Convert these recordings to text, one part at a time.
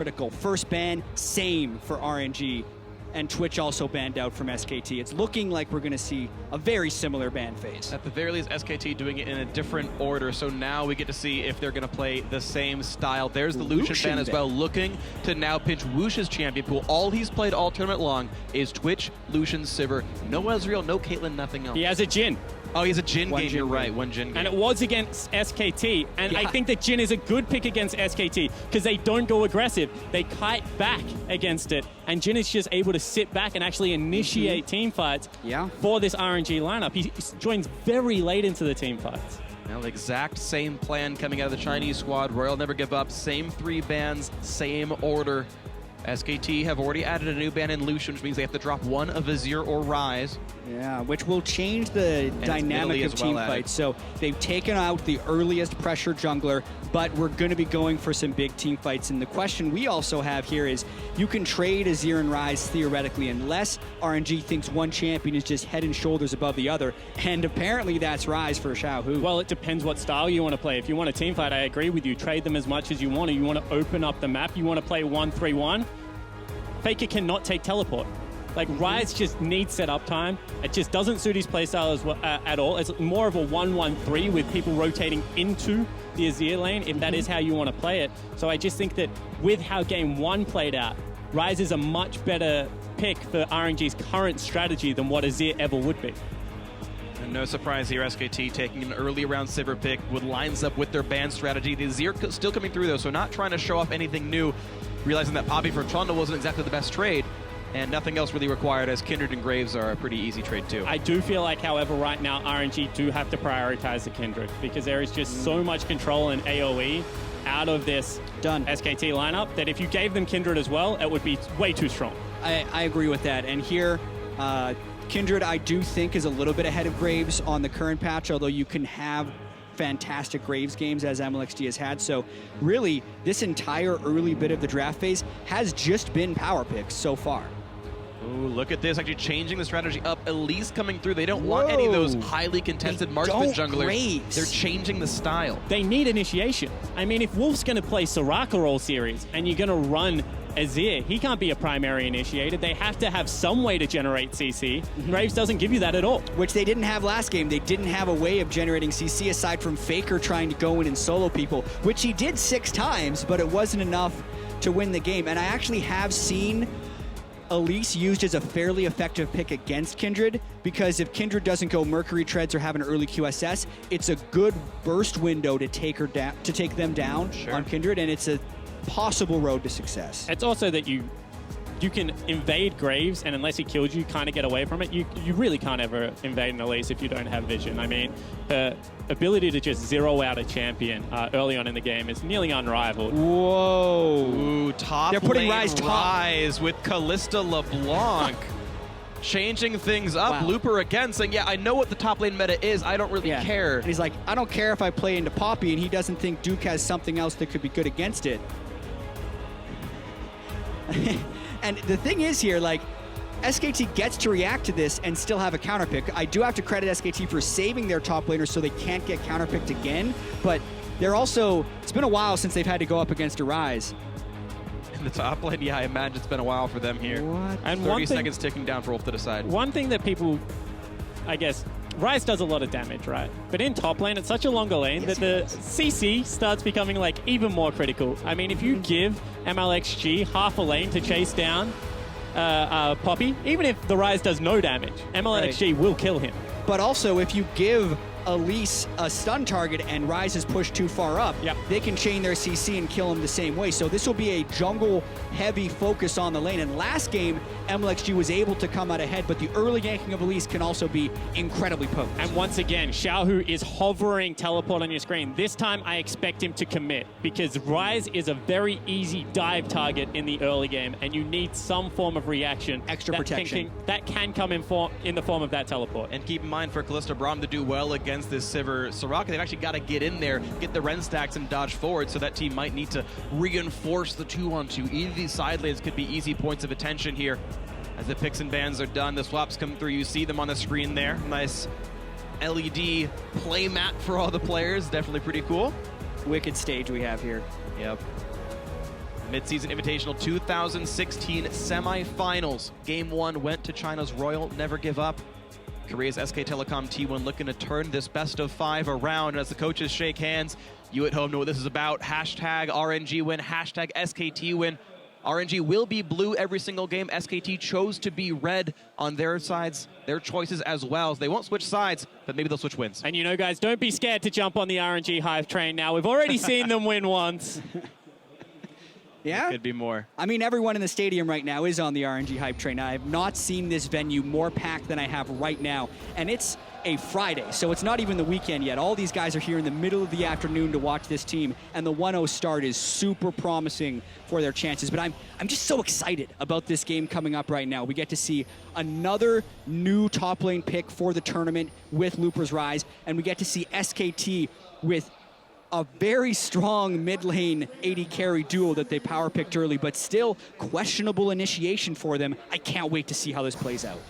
critical. First ban, same for RNG. And Twitch also banned out from SKT. It's looking like we're going to see a very similar ban phase. At the very least, SKT doing it in a different order, so now we get to see if they're going to play the same style. There's the Lucian ban as well, looking to now pinch wuxx's champion pool. All he's played all tournament long is Twitch, Lucian, Sivir. No Ezreal, no Caitlyn, nothing else. He has a Jhin. Oh, he's a Jhin game, you're right, game. one Jhin game. And it was against SKT, and I think that Jhin is a good pick against SKT because they don't go aggressive. They kite back against it, and Jhin is just able to sit back and actually initiate team fights for this RNG lineup. He joins very late into the team fights. Now, the exact same plan coming out of the Chinese squad. Royal never give up. Same 3 bans, same order. SKT have already added a new ban in Lucian, which means they have to drop one of Azir or Ryze. Yeah, which will change the dynamic of team fights. So they've taken out the earliest pressure jungler, but we're going to be going for some big team fights. And the question we also have here is, you can trade Azir and Ryze theoretically unless RNG thinks one champion is just head and shoulders above the other. And apparently that's Ryze for xiohu. Well, it depends what style you want to play. If you want a team fight, I agree with you. Trade them as much as you want to. You want to open up the map. You want to play 1-3-1. Faker cannot take teleport. Like, Ryze just needs setup time. It just doesn't suit his playstyle as well, at all. It's more of a 1-1-3 with people rotating into the Azir lane, if that is how you want to play it. So I just think that with how Game 1 played out, Ryze is a much better pick for RNG's current strategy than what Azir ever would be. And no surprise here, SKT taking an early round Sivir pick would lines up with their ban strategy. The Azir still coming through though, so not trying to show off anything new, realizing that Poppy for Trundle wasn't exactly the best trade, and nothing else really required, as Kindred and Graves are a pretty easy trade too. I do feel like, however, right now RNG do have to prioritize the Kindred because there is just so much control in AoE out of this SKT lineup that if you gave them Kindred as well, it would be way too strong. I agree with that. And here, Kindred, I do think, is a little bit ahead of Graves on the current patch, although you can have fantastic Graves games as mlxg has had. So really, this entire early bit of the draft phase has just been power picks so far. Ooh, look at this, actually changing the strategy up. Elise coming through. They don't want any of those highly contested marksman junglers. Graves. They're changing the style. They need initiation. I mean, if Wolf's going to play Soraka all series and you're going to run Azir, he can't be a primary initiator. They have to have some way to generate CC. Graves doesn't give you that at all. Which they didn't have last game. They didn't have a way of generating CC aside from Faker trying to go in and solo people, which he did 6 times, but it wasn't enough to win the game. And I actually have seen Elise used as a fairly effective pick against Kindred, because if Kindred doesn't go Mercury Treads or have an early QSS, it's a good burst window to take her down, to take them down on Kindred, and it's a possible road to success. It's also that you can invade Graves, and unless he kills you, kind of get away from it. You really can't ever invade an Elise if you don't have vision. I mean, her ability to just zero out a champion early on in the game is nearly unrivaled. Whoa. Ooh, top They're putting lane Ryze with Kalista LeBlanc. Changing things up. Looper again saying, yeah, I know what the top lane meta is. I don't really care. And he's like, I don't care if I play into Poppy, and he doesn't think Duke has something else that could be good against it. And the thing is here, like, SKT gets to react to this and still have a counterpick. I do have to credit SKT for saving their top laner so they can't get counterpicked again, but they're also, it's been a while since they've had to go up against a Ryze. In the top lane, yeah, I imagine it's been a while for them here. What? And 30 seconds ticking down for Wolf to decide. One thing that people, I guess, Ryze does a lot of damage, right? But in top lane, it's such a longer lane that the CC starts becoming like even more critical. I mean, if you give mlxg half a lane to chase down Poppy, even if the Ryze does no damage, mlxg will kill him. But also, if you give Elise a stun target and Ryze is pushed too far up, they can chain their CC and kill him the same way. So this will be a jungle-heavy focus on the lane. And last game, mlxg was able to come out ahead, but the early ganking of Elise can also be incredibly potent. And once again, xiohu is hovering teleport on your screen. This time, I expect him to commit, because Ryze is a very easy dive target in the early game, and you need some form of reaction. Extra protection. That can come in the form of that teleport. And keep in mind, for Kalista Braum to do well against this Sivir Soraka, they've actually got to get in there, get the Ren stacks and dodge forward, so that team might need to reinforce the 2-on-2. Either of these side lanes could be easy points of attention here. As the picks and bans are done, the swaps come through. You see them on the screen there. Nice LED play mat for all the players. Definitely pretty cool. Wicked stage we have here. Yep. Mid-season Invitational 2016 semifinals. Game 1 went to China's Royal Never Give Up. Korea's SK Telecom T1 looking to turn this best-of-5 around. As the coaches shake hands, you at home know what this is about. Hashtag RNG win, hashtag SKT win. RNG will be blue every single game. SKT chose to be red on their sides, their choices as well. They won't switch sides, but maybe they'll switch wins. And you know, guys, don't be scared to jump on the RNG hype train now. We've already seen them win once. Yeah? Could be more. I mean, everyone in the stadium right now is on the RNG hype train. I have not seen this venue more packed than I have right now. And it's a Friday, so it's not even the weekend yet. All these guys are here in the middle of the afternoon to watch this team, and the 1-0 start is super promising for their chances. But I'm just so excited about this game coming up right now. We get to see another new top lane pick for the tournament with Looper's Ryze, and we get to see SKT with a very strong mid lane AD carry duo that they power picked early, but still questionable initiation for them. I can't wait to see how this plays out.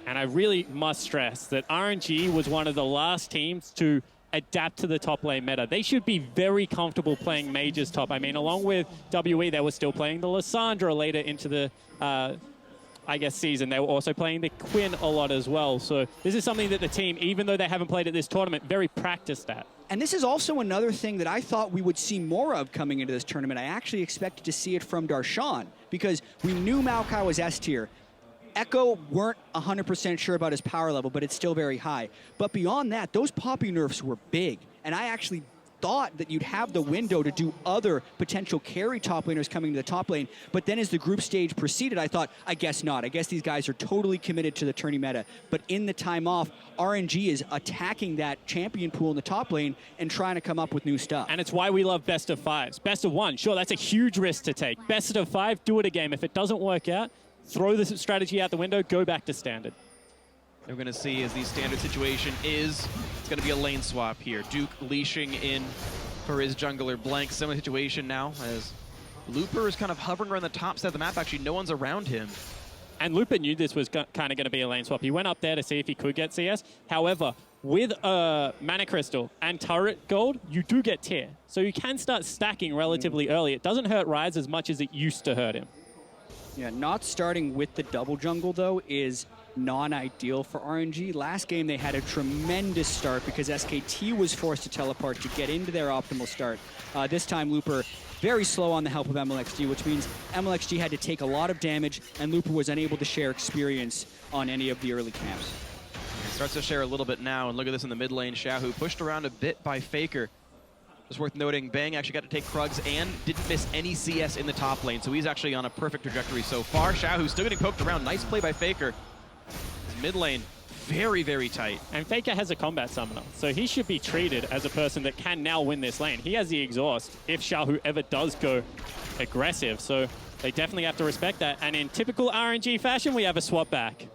And I really must stress that RNG was one of the last teams to adapt to the top lane meta. They should be very comfortable playing Mages top. I mean, along with WE, they were still playing the Lissandra later into the, I guess, season. They were also playing the Quinn a lot as well. So this is something that the team, even though they haven't played at this tournament, very practiced at. And this is also another thing that I thought we would see more of coming into this tournament. I actually expected to see it from Darshan, because we knew Maokai was S tier. Echo weren't 100% sure about his power level, but it's still very high. But beyond that, those Poppy nerfs were big. And I actually thought that you'd have the window to do other potential carry top laners coming to the top lane. But then as the group stage proceeded, I thought, I guess not. I guess these guys are totally committed to the tourney meta. But in the time off, RNG is attacking that champion pool in the top lane and trying to come up with new stuff. And it's why we love best of 5s. Best of 1, sure, that's a huge risk to take. Best of 5, do it a game. If it doesn't work out, throw the strategy out the window, go back to standard. We're going to see as the standard situation is, it's going to be a lane swap here. Duke leashing in for his jungler Blank. Similar situation now as Looper is kind of hovering around the top side of the map. Actually, no one's around him. And Looper knew this was kind of going to be a lane swap. He went up there to see if he could get CS. However, with a Mana Crystal and turret gold, you do get tier. So you can start stacking relatively early. It doesn't hurt Ryze as much as it used to hurt him. Yeah, not starting with the double jungle, though, is non-ideal for RNG. Last game, they had a tremendous start because SKT was forced to teleport to get into their optimal start. This time, Looper very slow on the help of mlxg, which means mlxg had to take a lot of damage, and Looper was unable to share experience on any of the early camps. He starts to share a little bit now, and look at this in the mid lane. xiohu pushed around a bit by Faker. It's worth noting, Bang actually got to take Krugs and didn't miss any CS in the top lane, so he's actually on a perfect trajectory so far. xiohu's still getting poked around. Nice play by Faker. His mid lane, very, very tight. And Faker has a combat summoner, so he should be treated as a person that can now win this lane. He has the exhaust if xiohu ever does go aggressive, so they definitely have to respect that. And in typical RNG fashion, we have a swap back.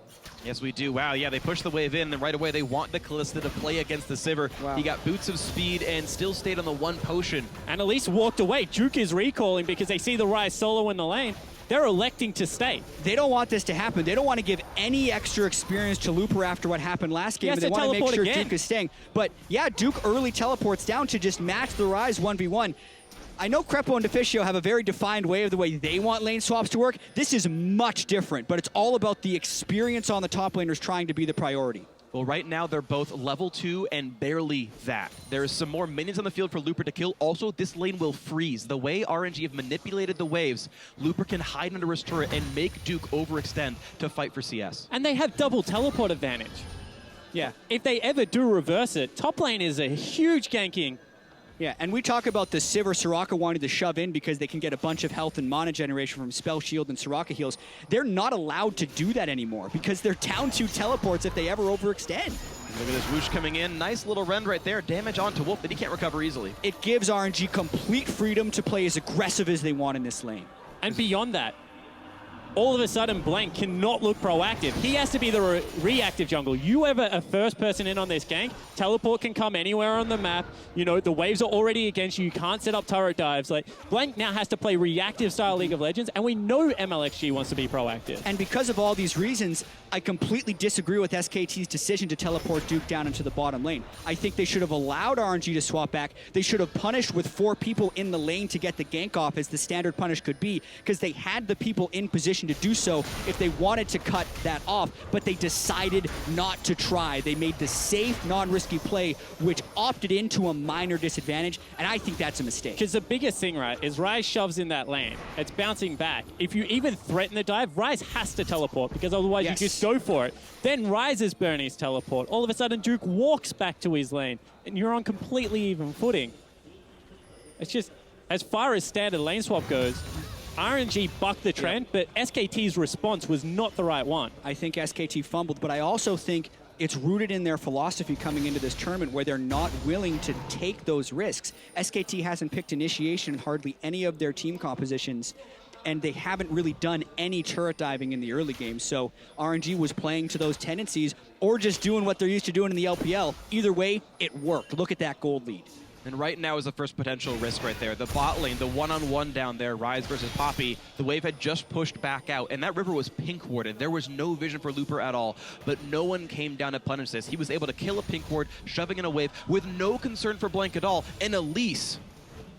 Yes, we do. Wow, yeah, they push the wave in, and right away they want the Kalista to play against the Sivir. Wow. He got boots of speed and still stayed on the one potion. And Elise walked away. Duke is recalling because they see the Ryze solo in the lane. They're electing to stay. They don't want this to happen. They don't want to give any extra experience to Looper after what happened last game. They want to make sure Duke is staying. But yeah, Duke early teleports down to just match the Ryze 1v1. I know Crepo and Deficio have a very defined way of the way they want lane swaps to work. This is much different, but it's all about the experience on the top laners trying to be the priority. Well, right now they're both level 2 and barely that. There's some more minions on the field for Looper to kill. Also, this lane will freeze. The way RNG have manipulated the waves, Looper can hide under his turret and make Duke overextend to fight for CS. And they have double teleport advantage. Yeah. If they ever do reverse it, top lane is a huge ganking. Yeah, and we talk about the Sivir Soraka wanting to shove in because they can get a bunch of health and mana generation from Spell Shield and Soraka heals. They're not allowed to do that anymore because they're down 2 teleports if they ever overextend. Look at this whoosh coming in. Nice little rend right there. Damage onto Wolf that he can't recover easily. It gives RNG complete freedom to play as aggressive as they want in this lane. And beyond that, all of a sudden Blank cannot look proactive. He has to be the reactive jungle. You have a first person in on this gank, teleport can come anywhere on the map. You know, the waves are already against you. You can't set up turret dives. Like, Blank now has to play reactive style League of Legends, and we know mlxg wants to be proactive. And because of all these reasons, I completely disagree with SKT's decision to teleport Duke down into the bottom lane. I think they should have allowed RNG to swap back. They should have punished with 4 people in the lane to get the gank off, as the standard punish could be, because they had the people in position to do so if they wanted to cut that off, but they decided not to try. They made the safe, non-risky play, which opted into a minor disadvantage, and I think that's a mistake. Because the biggest thing, right, is Ryze shoves in that lane. It's bouncing back. If you even threaten the dive, Ryze has to teleport, because otherwise you just go for it. Then Ryze is burning his teleport. All of a sudden, Duke walks back to his lane, and you're on completely even footing. It's just, as far as standard lane swap goes, RNG bucked the trend, but SKT's response was not the right one. I think SKT fumbled, but I also think it's rooted in their philosophy coming into this tournament where they're not willing to take those risks. SKT hasn't picked initiation in hardly any of their team compositions, and they haven't really done any turret diving in the early game. So RNG was playing to those tendencies or just doing what they're used to doing in the LPL. Either way, it worked. Look at that gold lead. And right now is the first potential risk right there. The bot lane, the one-on-one down there, Ryze versus Poppy, the wave had just pushed back out, and that river was pink warded. There was no vision for Looper at all, but no one came down to punish this. He was able to kill a pink ward, shoving in a wave with no concern for Blank at all. And Elise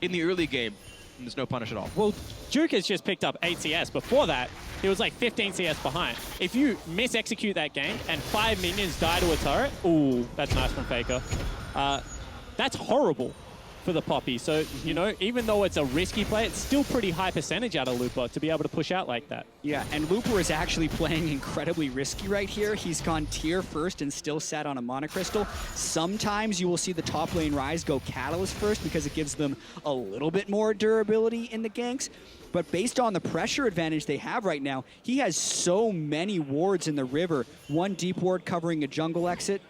in the early game, and there's no punish at all. Well, Duke has just picked up 8 CS. Before that, he was like 15 CS behind. If you mis-execute that gank and 5 minions die to a turret, ooh, that's nice from Faker. That's horrible for the Poppy. So, you know, even though it's a risky play, it's still pretty high percentage out of Looper to be able to push out like that. Yeah, and Looper is actually playing incredibly risky right here. He's gone tier first and still sat on a monocrystal. Sometimes you will see the top lane Ryze go Catalyst first because it gives them a little bit more durability in the ganks. But based on the pressure advantage they have right now, he has so many wards in the river. 1 deep ward covering a jungle exit,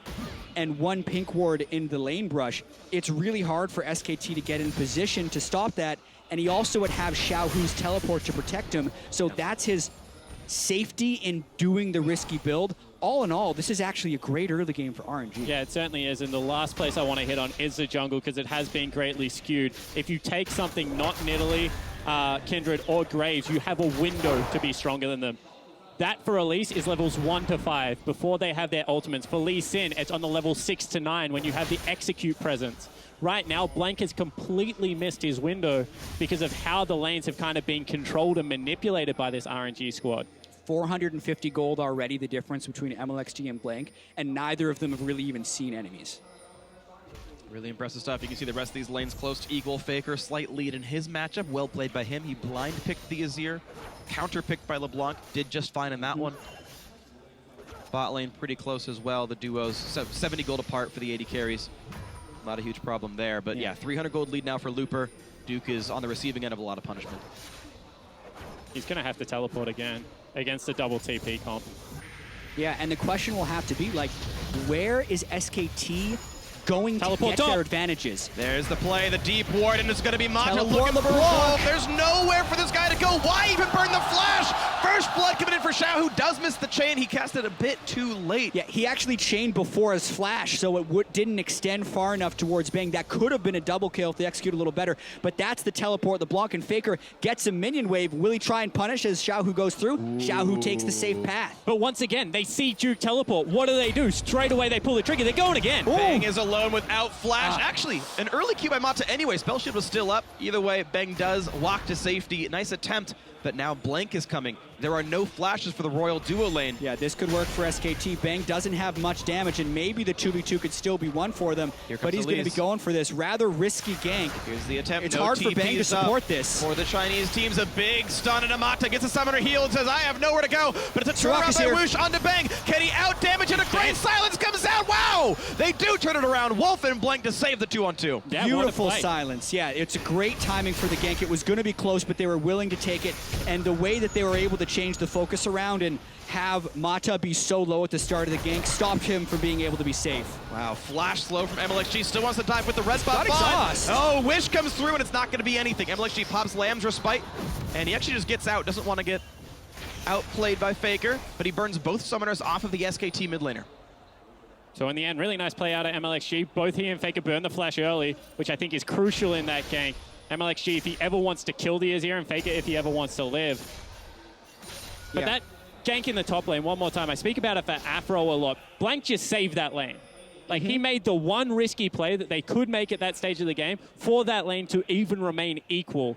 and 1 pink ward in the lane brush. It's really hard for SKT to get in position to stop that, and he also would have xiohu's teleport to protect him, so that's his safety in doing the risky build. All in all, this is actually a great early game for RNG. Yeah, it certainly is, and the last place I want to hit on is the jungle, because it has been greatly skewed. If you take something not Nidalee, Kindred, or Graves, you have a window to be stronger than them. That for Elise is levels 1 to 5 before they have their ultimates. For Lee Sin, it's on the level 6 to 9 when you have the execute presence. Right now, Blank has completely missed his window because of how the lanes have kind of been controlled and manipulated by this RNG squad. 450 gold already, the difference between mlxg and Blank, and neither of them have really even seen enemies. Really impressive stuff. You can see the rest of these lanes close to equal. Faker, slight lead in his matchup. Well played by him. He blind picked the Azir. Counter picked by LeBlanc. Did just fine in that one. Bot lane pretty close as well. The duos 70 gold apart for the AD carries. Not a huge problem there. But yeah, 300 gold lead now for Looper. Duke is on the receiving end of a lot of punishment. He's going to have to teleport again against the double TP comp. Yeah, and the question will have to be, like, where is SKT going to get their advantages? There's the play, the deep ward, and it's going to be Mata Teleport looking for LeBlanc. There's nowhere for this guy to go. Why even burn the flash? First blood coming in for xiohu, does miss the chain. He cast it a bit too late. Yeah, he actually chained before his flash, so it didn't extend far enough towards Bang. That could have been a double kill if they execute a little better, but that's the teleport. LeBlanc and Faker gets a minion wave. Will he try and punish as xiohu goes through? Ooh. xiohu takes the safe path. But once again, they see Duke teleport. What do? Straight away, they pull the trigger. They're going again. Ooh. Bang is alone without flash. Actually, an early Q by Mata anyway. Spell shield was still up. Either way, Bang does walk to safety. Nice attempt, but now Blank is coming. There are no flashes for the Royal duo lane. Yeah, this could work for SKT. Bang doesn't have much damage, and maybe the 2v2 could still be one for them, but he's going to be going for this rather risky gank. Here's the attempt. It's hard for Bang to support this. For the Chinese team's a big stun, and Amata gets a summoner heal and says, I have nowhere to go, but it's a turnaround by Whoosh onto Bang. Can he out-damage it? A great silence comes out. Wow! They do turn it around. Wolf and Blank to save the 2-on-2. Yeah, beautiful silence. Yeah, it's a great timing for the gank. It was going to be close, but they were willing to take it, and the way that they were able to change the focus around and have Mata be so low at the start of the gank stopped him from being able to be safe. Wow, flash slow from mlxg. Still wants to dive with the red spot bomb. Oh, Wish comes through and it's not going to be anything. mlxg pops Lamb's Respite, and he actually just gets out. Doesn't want to get outplayed by Faker, but he burns both summoners off of the SKT mid laner. So in the end, really nice play out of mlxg. Both he and Faker burn the flash early, which I think is crucial in that gank. mlxg, if he ever wants to kill the Azir, and Faker, if he ever wants to live. But that gank in the top lane, one more time, I speak about it for Afro a lot. Blank just saved that lane. Like, he made the one risky play that they could make at that stage of the game for that lane to even remain equal,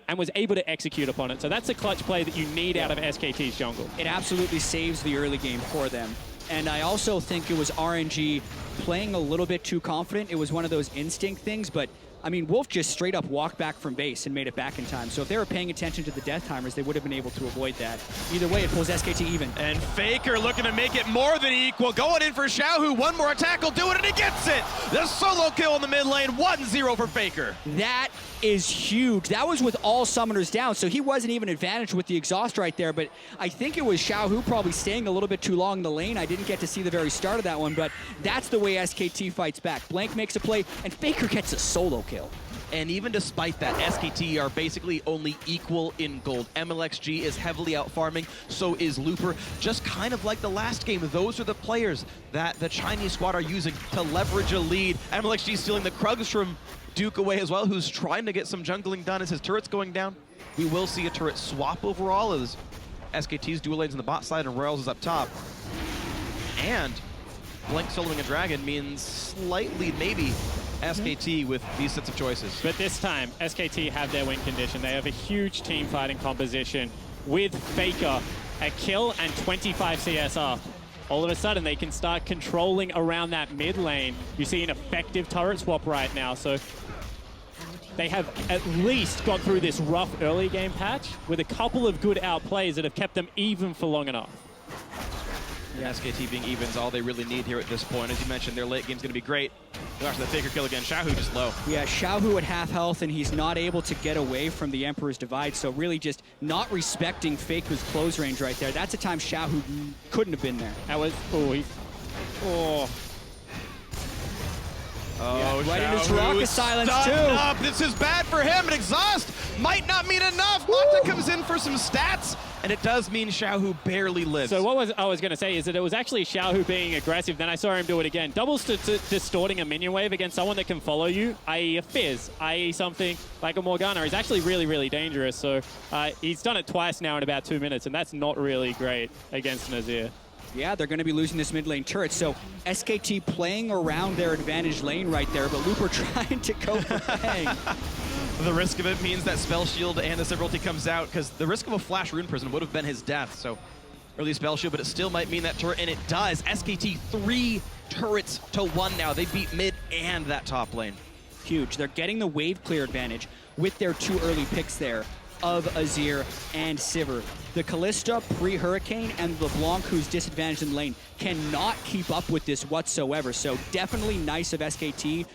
and was able to execute upon it. So that's a clutch play that you need out of SKT's jungle. It absolutely saves the early game for them. And I also think it was RNG playing a little bit too confident. It was one of those instinct things, but I mean, Wolf just straight up walked back from base and made it back in time. So if they were paying attention to the death timers, they would have been able to avoid that. Either way, it pulls SKT even. And Faker looking to make it more than equal. Going in for xiohu. One more attack will do it, and he gets it. The solo kill in the mid lane. 1-0 for Faker. That is huge. That was with all summoners down, so he wasn't even advantaged with the exhaust right there, but I think it was xiohu probably staying a little bit too long in the lane. I didn't get to see the very start of that one, but that's the way SKT fights back. Blank makes a play, and Faker gets a solo kill. And even despite that, SKT are basically only equal in gold. mlxg is heavily out farming, so is Looper. Just kind of like the last game, those are the players that the Chinese squad are using to leverage a lead. mlxg stealing the Krugs from Duke away as well, who's trying to get some jungling done as his turret's going down. We will see a turret swap overall as SKT's dual lanes on the bot side and Royals is up top. And Blank soloing a dragon means slightly, maybe, SKT with these sets of choices. But this time, SKT have their win condition. They have a huge team fighting composition with Faker, a kill and 25 CSR. All of a sudden, they can start controlling around that mid lane. You see an effective turret swap right now. So they have at least gone through this rough early game patch with a couple of good outplays that have kept them even for long enough. Yeah, SKT being even is all they really need here at this point. As you mentioned, their late game's going to be great. Gosh, that Faker kill again. xiohu just low. Yeah, xiohu at half health, and he's not able to get away from the Emperor's Divide, so really just not respecting Faker's close range right there. That's a time xiohu couldn't have been there. That was... Oh, he... Oh... Oh, yeah, right into Soraka silence too. Up. This is bad for him. An exhaust might not mean enough. Mata comes in for some stats, and it does mean xiohu barely lives. So what I was going to say is that it was actually xiohu being aggressive. Then I saw him do it again. Double distorting a minion wave against someone that can follow you, i.e. a Fizz, i.e. something like a Morgana, is actually really, really dangerous. So he's done it twice now in about 2 minutes, and that's not really great against an Azir. Yeah, they're going to be losing this mid lane turret. So SKT playing around their advantage lane right there, but Looper trying to go for bang. The risk of it means that Spell Shield and the Severalty comes out, because the risk of a Flash Rune Prison would have been his death. So early Spell Shield, but it still might mean that turret, and it does. SKT 3 turrets to 1 now. They beat mid and that top lane. Huge. They're getting the wave clear advantage with their 2 early picks there of Azir and Sivir. The Kalista, pre-Hurricane, and LeBlanc, who's disadvantaged in the lane, cannot keep up with this whatsoever. So definitely nice of SKT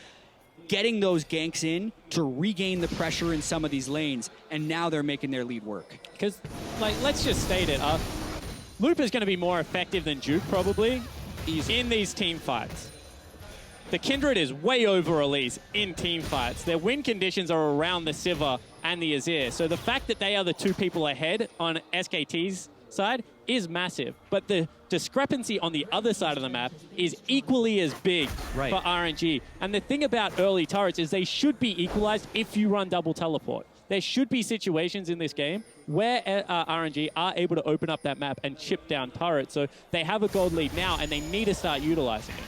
getting those ganks in to regain the pressure in some of these lanes, and now they're making their lead work. Because, like, let's just state it, Looper's going to be more effective than Duke, probably, in these team fights. The Kindred is way over Elise in team fights. Their win conditions are around the Sivir and the Azir. So the fact that they are the 2 people ahead on SKT's side is massive. But the discrepancy on the other side of the map is equally as big for RNG. And the thing about early turrets is they should be equalized if you run double teleport. There should be situations in this game where RNG are able to open up that map and chip down turrets. So they have a gold lead now, and they need to start utilizing it.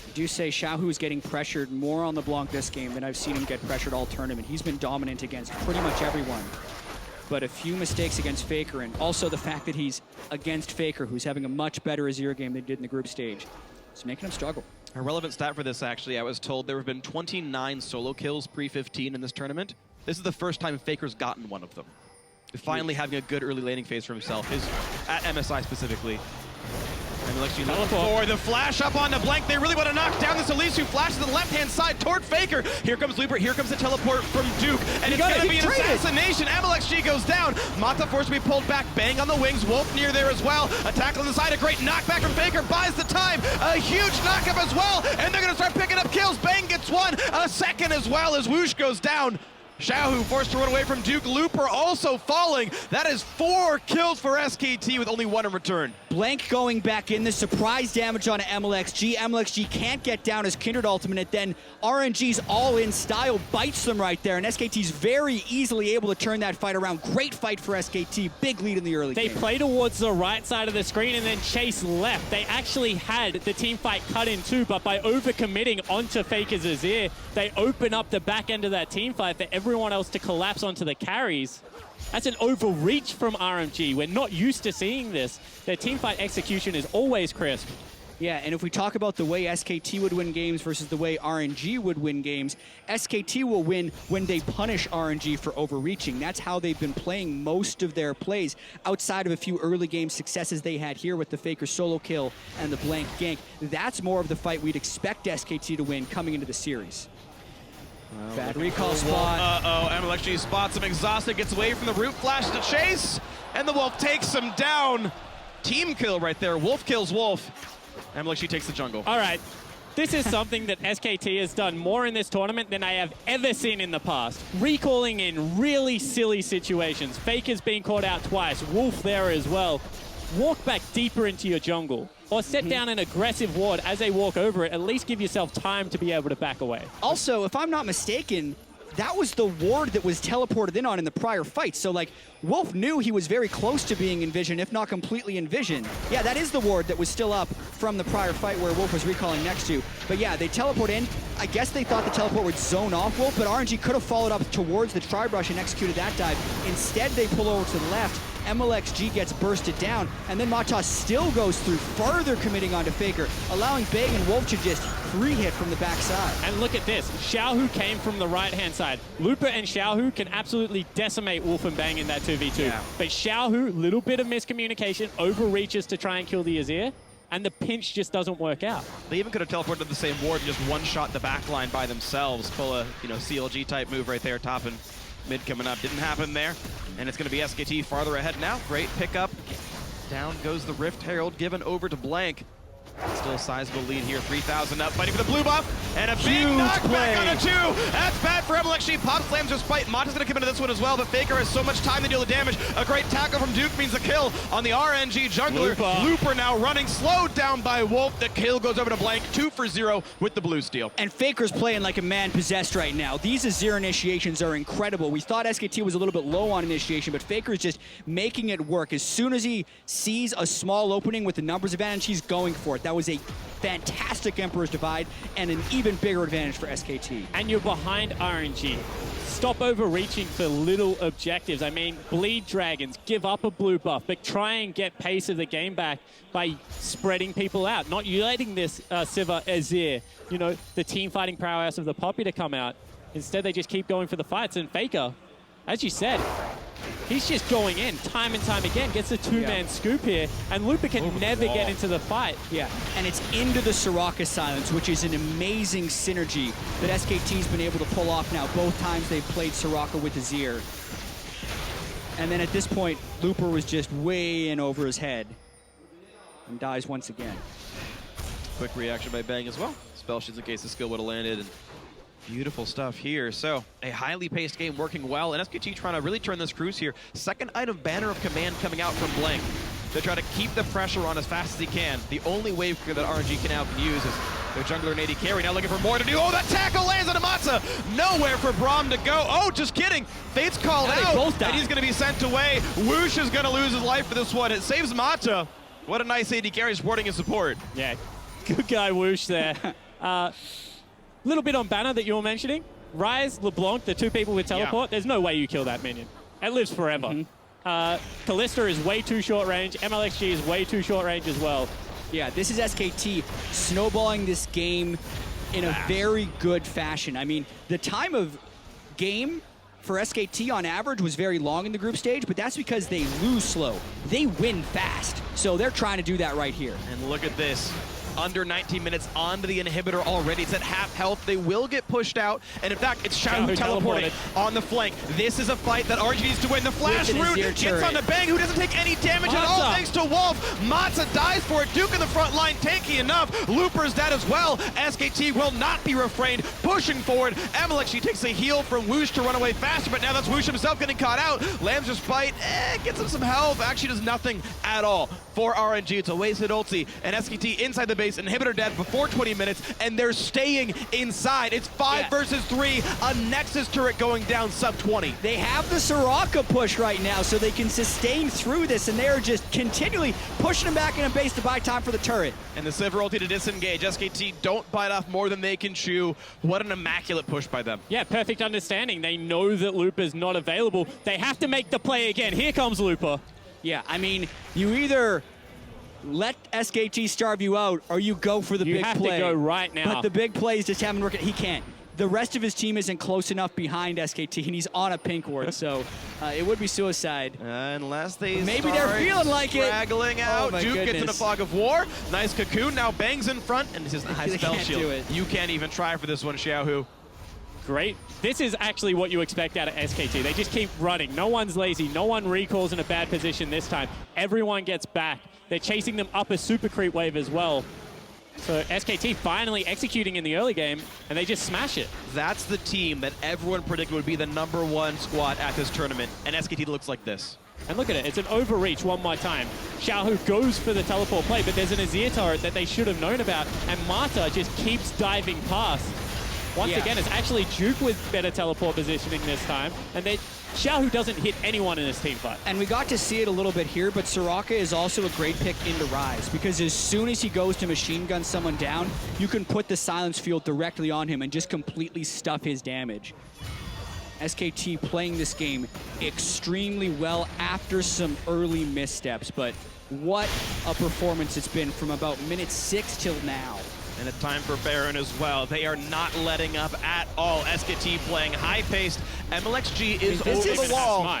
I do say xiohu is getting pressured more on LeBlanc this game than I've seen him get pressured all tournament. He's been dominant against pretty much everyone. But a few mistakes against Faker, and also the fact that he's against Faker, who's having a much better Azir game than he did in the group stage. It's making him struggle. A relevant stat for this, actually, I was told there have been 29 solo kills pre-15 in this tournament. This is the first time Faker's gotten one of them. Finally having a good early laning phase for himself, at MSI specifically. mlxg looking for the flash up on the Blank. They really want to knock down this Elise, who flashes to the left-hand side toward Faker. Here comes Looper. Here comes the teleport from Duke. And it's going to be an assassination. mlxg goes down. Mata forced to be pulled back. Bang on the wings. Wolf near there as well. Attack on the side. A great knockback from Faker. Buys the time. A huge knockup as well. And they're going to start picking up kills. Bang gets one. A second as well as Whoosh goes down. xiohu forced to run away from Duke. Looper also falling. That is 4 kills for SKT with only 1 in return. Blank going back in, the surprise damage on mlxg. mlxg can't get down as Kindred ultimate, then RNG's all-in style bites them right there, and SKT's very easily able to turn that fight around. Great fight for SKT, big lead in the early They game. play towards the right side of the screen and then chase left. They actually had the team fight cut in two, but by overcommitting onto Faker's Azir, they open up the back end of that team fight for everyone else to collapse onto the carries. That's an overreach from RNG. We're not used to seeing this. Their teamfight execution is always crisp. Yeah, and if we talk about the way SKT would win games versus the way RNG would win games, SKT will win when they punish RNG for overreaching. That's how they've been playing most of their plays, outside of a few early game successes they had here with the Faker solo kill and the blank gank. That's more of the fight we'd expect SKT to win coming into the series. Bad recall spot. Uh-oh, mlxg spots him exhausted, gets away from the root flash to chase, and the Wolf takes him down. Team kill right there. Wolf kills Wolf. mlxg takes the jungle. All right. This is something that SKT has done more in this tournament than I have ever seen in the past. Recalling in really silly situations. Faker's being caught out twice. Wolf there as well. Walk back deeper into your jungle. Or set down an aggressive ward as they walk over it. At least give yourself time to be able to back away. Also, if I'm not mistaken, that was the ward that was teleported in on in the prior fight. So, like, Wolf knew he was very close to being in vision, if not completely in vision. Yeah, that is the ward that was still up from the prior fight where Wolf was recalling next to. But yeah, they teleport in. I guess they thought the teleport would zone off Wolf, but RNG could have followed up towards the tri-brush and executed that dive. Instead, they pull over to the left. mlxg gets bursted down, and then Matas still goes through, further committing onto Faker, allowing Bang and Wolf to just free hit from the backside. And look at this. xiohu came from the right-hand side. Looper and xiohu can absolutely decimate Wolf and Bang in that 2v2. Yeah. But xiohu, little bit of miscommunication, overreaches to try and kill the Azir, and the pinch just doesn't work out. They even could have teleported to the same ward and just one-shot the backline by themselves. Pull a, CLG type move right there, top and mid coming up. Didn't happen there. And it's going to be SKT farther ahead now. Great pickup. Down goes the Rift Herald, given over to Blank. Still a sizable lead here, 3,000 up, fighting for the blue buff, and a big knockback on a 2. That's bad for mlxg. Pop slams just fight. Mata's gonna come into this one as well, but Faker has so much time to deal the damage. A great tackle from Duke means the kill on the RNG jungler. Looper now running, slowed down by Wolf. The kill goes over to Blank, 2 for 0 with the blue steal. And Faker's playing like a man possessed right now. These Azir initiations are incredible. We thought SKT was a little bit low on initiation, but Faker's just making it work. As soon as he sees a small opening with the numbers advantage, he's going for it. That was a fantastic Emperor's Divide and an even bigger advantage for SKT. And you're behind RNG. Stop overreaching for little objectives. I mean, bleed dragons, give up a blue buff, but try and get pace of the game back by spreading people out, not letting this Sivir Azir, the team fighting prowess of the Poppy to come out. Instead, they just keep going for the fights, and Faker, as you said, he's just going in time and time again, gets a two-man scoop here, and Looper can never get into the fight. Yeah, and it's into the Soraka silence, which is an amazing synergy that SKT's been able to pull off now. Both times they've played Soraka with Azir. And then at this point, Looper was just way in over his head and dies once again. Quick reaction by Bang as well. Spell shields in case the skill would have landed. And beautiful stuff here. So a highly paced game working well, and SKT trying to really turn this cruise here. Second item, Banner of Command coming out from Blank to try to keep the pressure on as fast as he can. The only wave that RNG can now use is their jungler and AD carry. Now looking for more to do. Oh, that tackle lands on Amata. Nowhere for Braum to go. Oh, just kidding. Fate's called out, and he's going to be sent away. Wuxx is going to lose his life for this one. It saves Mata. What a nice AD carry supporting his support. Yeah, good guy Wuxx there. Little bit on Banner that you were mentioning. Ryze, LeBlanc, the two people with teleport, there's no way you kill that minion. It lives forever. Kalista is way too short range. mlxg is way too short range as well. Yeah, this is SKT snowballing this game in a very good fashion. I mean, the time of game for SKT on average was very long in the group stage, but that's because they lose slow. They win fast. So they're trying to do that right here. And look at this. under 19 minutes onto the inhibitor already. It's at half health. They will get pushed out. And in fact, it's xiohu teleporting on the flank. This is a fight that RNG needs to win. The flash route gets on the Bang, who doesn't take any damage at all thanks to Wolf. Matza dies for it. Duke in the front line, tanky enough. Looper's dead as well. SKT will not be refrained, pushing forward. mlxg takes a heal from wuxx to run away faster, but now that's wuxx himself getting caught out. Lamb's just bite, gets him some health. Actually does nothing at all for RNG. It's a wasted ulti, and SKT inside the base, inhibitor dead before 20 minutes, and they're staying inside. It's 5 versus 3, a Nexus turret going down sub 20. They have the Soraka push right now, so they can sustain through this, and they're just continually pushing him back in a base to buy time for the turret. And the Sivir ulti to disengage. SKT don't bite off more than they can chew. What an immaculate push by them. Yeah, perfect understanding. They know that Looper's not available. They have to make the play again. Here comes Looper. Yeah, I mean, you either let SKT starve you out or you go for the big play. You have to go right now. But the big plays just haven't worked. He can't. The rest of his team isn't close enough behind SKT, and he's on a pink ward, so it would be suicide. Unless they maybe they're feeling like it. Straggling out. Oh, Duke gets in a fog of war. Nice cocoon. Now Bang's in front, and this is the high spell shield. You can't even try for this one, xiohu. Great. This is actually what you expect out of SKT. They just keep running. No one's lazy. No one recalls in a bad position this time. Everyone gets back. They're chasing them up a super creep wave as well. So SKT finally executing in the early game, and they just smash it. That's the team that everyone predicted would be the #1 squad at this tournament, and SKT looks like this. And look at it, it's an overreach one more time. xiohu goes for the teleport play, but there's an Azir turret that they should have known about, and Mata just keeps diving past. Once again, it's actually Duke with better teleport positioning this time, and xiohu doesn't hit anyone in this team fight. And we got to see it a little bit here, but Soraka is also a great pick into Ryze, because as soon as he goes to machine gun someone down, you can put the silence field directly on him and just completely stuff his damage. SKT playing this game extremely well after some early missteps, but what a performance it's been from about minute 6 till now. And a time for Baron as well. They are not letting up at all. SKT playing high-paced. mlxg is over the wall.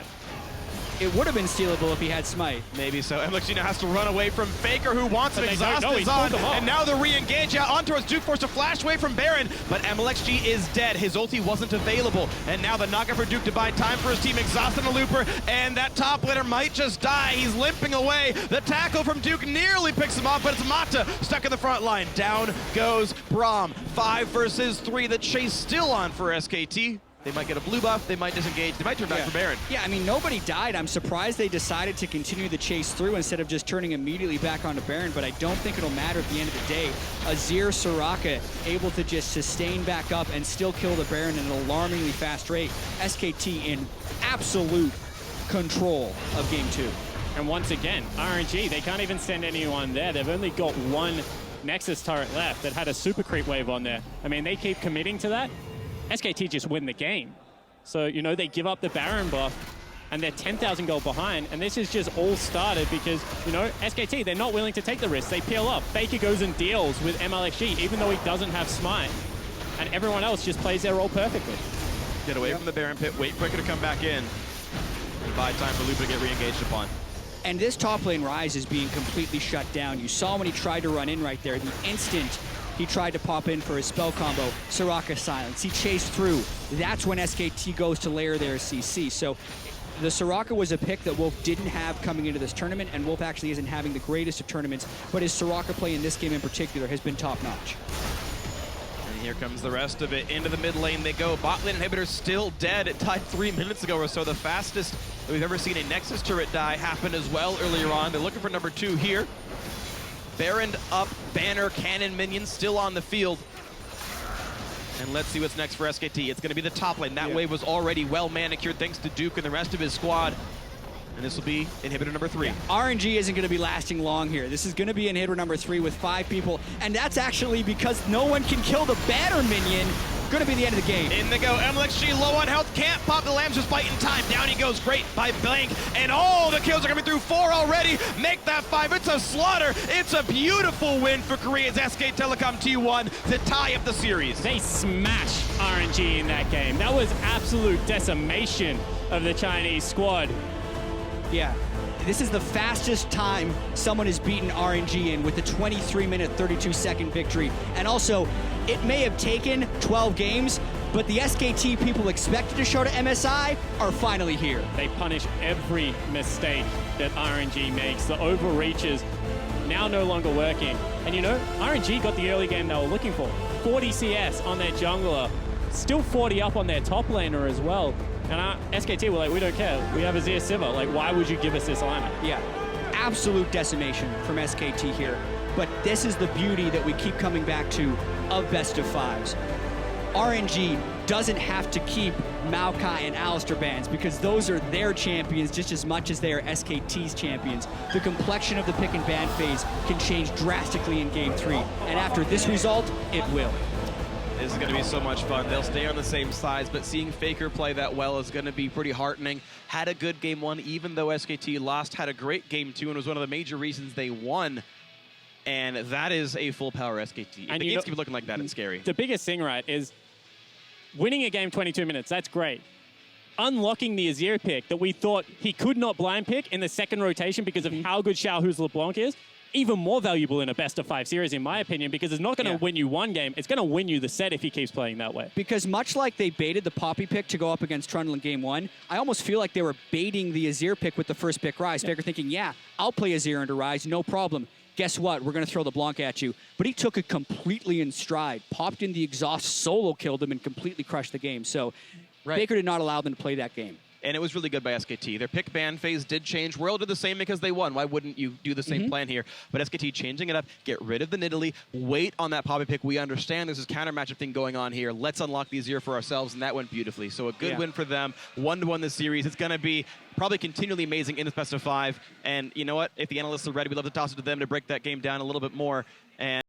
It would have been stealable if he had smite. Maybe so. mlxg now has to run away from Faker, who wants an exhaust is on. And now the re-engage out on towards Duke, forced a flash away from Baron, but mlxg is dead. His ulti wasn't available. And now the knockup for Duke to buy time for his team, exhausting the Looper, and that top laner might just die. He's limping away. The tackle from Duke nearly picks him off, but it's Mata stuck in the front line. Down goes Braum. 5 versus 3. The chase still on for SKT. They might get a blue buff, they might disengage, they might turn back for Baron. Yeah, I mean, nobody died. I'm surprised they decided to continue the chase through instead of just turning immediately back onto Baron, but I don't think it'll matter at the end of the day. Azir, Soraka able to just sustain back up and still kill the Baron at an alarmingly fast rate. SKT in absolute control of Game 2. And once again, RNG, they can't even send anyone there. They've only got one Nexus turret left that had a super creep wave on there. I mean, they keep committing to that. SKT just win the game. So, you know, they give up the Baron buff, and they're 10,000 gold behind, and this is just all started because, you know, SKT, they're not willing to take the risk. They peel up. Faker goes and deals with mlxg, even though he doesn't have smite, and everyone else just plays their role perfectly. Get away from the Baron pit, wait for it to come back in, and buy time for Lupa to get re-engaged upon. And this top lane Ryze is being completely shut down. You saw when he tried to run in right there, the instant he tried to pop in for his spell combo, Soraka silence. He chased through. That's when SKT goes to layer their CC. So the Soraka was a pick that Wolf didn't have coming into this tournament, and Wolf actually isn't having the greatest of tournaments, but his Soraka play in this game in particular has been top-notch. And here comes the rest of it. Into the mid lane they go. Bot lane inhibitor still dead. It died 3 minutes ago or so. The fastest that we've ever seen a Nexus turret die happen as well earlier on. They're looking for number 2 here. Baron up, banner, cannon, minions still on the field. And let's see what's next for SKT. It's going to be the top lane. That wave was already well manicured thanks to Duke and the rest of his squad. And this will be inhibitor number 3. RNG isn't going to be lasting long here. This is going to be inhibitor number 3 with 5 people. And that's actually because no one can kill the banner minion. Going to be the end of the game. In they go. mlxg low on health. Can't pop the Lambs, just fighting time. Down he goes. Great by Blank. And all the kills are coming through. 4 already. Make that 5. It's a slaughter. It's a beautiful win for Korea's SK Telecom T1 to tie up the series. They smashed RNG in that game. That was absolute decimation of the Chinese squad. Yeah. This is the fastest time someone has beaten RNG in with a 23-minute, 32-second victory. And also, it may have taken 12 games, but the SKT people expected to show to MSI are finally here. They punish every mistake that RNG makes. The overreaches now no longer working. And you know, RNG got the early game they were looking for. 40 CS on their jungler, still 40 up on their top laner as well. And SKT were like, we don't care. We have Azir Sivir. Like, why would you give us this lineup? Yeah, absolute decimation from SKT here. But this is the beauty that we keep coming back to of best of fives. RNG doesn't have to keep Maokai and Alistar bans because those are their champions just as much as they are SKT's champions. The complexion of the pick and ban phase can change drastically in Game 3. And after this result, it will. This is going to be so much fun. They'll stay on the same sides, but seeing Faker play that well is going to be pretty heartening. Had a good Game 1, even though SKT lost, had a great Game 2, and was one of the major reasons they won. And that is a full power SKT. And the games keep looking like that, it's scary. The biggest thing, right, is winning a game 22 minutes, that's great. Unlocking the Azir pick that we thought he could not blind pick in the second rotation because of how good xiohu's LeBlanc is, even more valuable in a best-of-5 series, in my opinion, because it's not going to win you one game. It's going to win you the set if he keeps playing that way. Because much like they baited the Poppy pick to go up against Trundle in Game 1, I almost feel like they were baiting the Azir pick with the first pick Ryze. Faker thinking, yeah, I'll play Azir into Ryze, no problem. Guess what? We're going to throw the LeBlanc at you. But he took it completely in stride, popped in the exhaust, solo killed him, and completely crushed the game. So Faker did not allow them to play that game. And it was really good by SKT. Their pick ban phase did change. World did the same because they won. Why wouldn't you do the same plan here? But SKT changing it up, get rid of the Nidalee, wait on that Poppy pick. We understand there's this counter matchup thing going on here. Let's unlock the Azir for ourselves, and that went beautifully. So a good win for them. 1-1 this series. It's going to be probably continually amazing in this best of 5. And you know what? If the analysts are ready, we'd love to toss it to them to break that game down a little bit more. And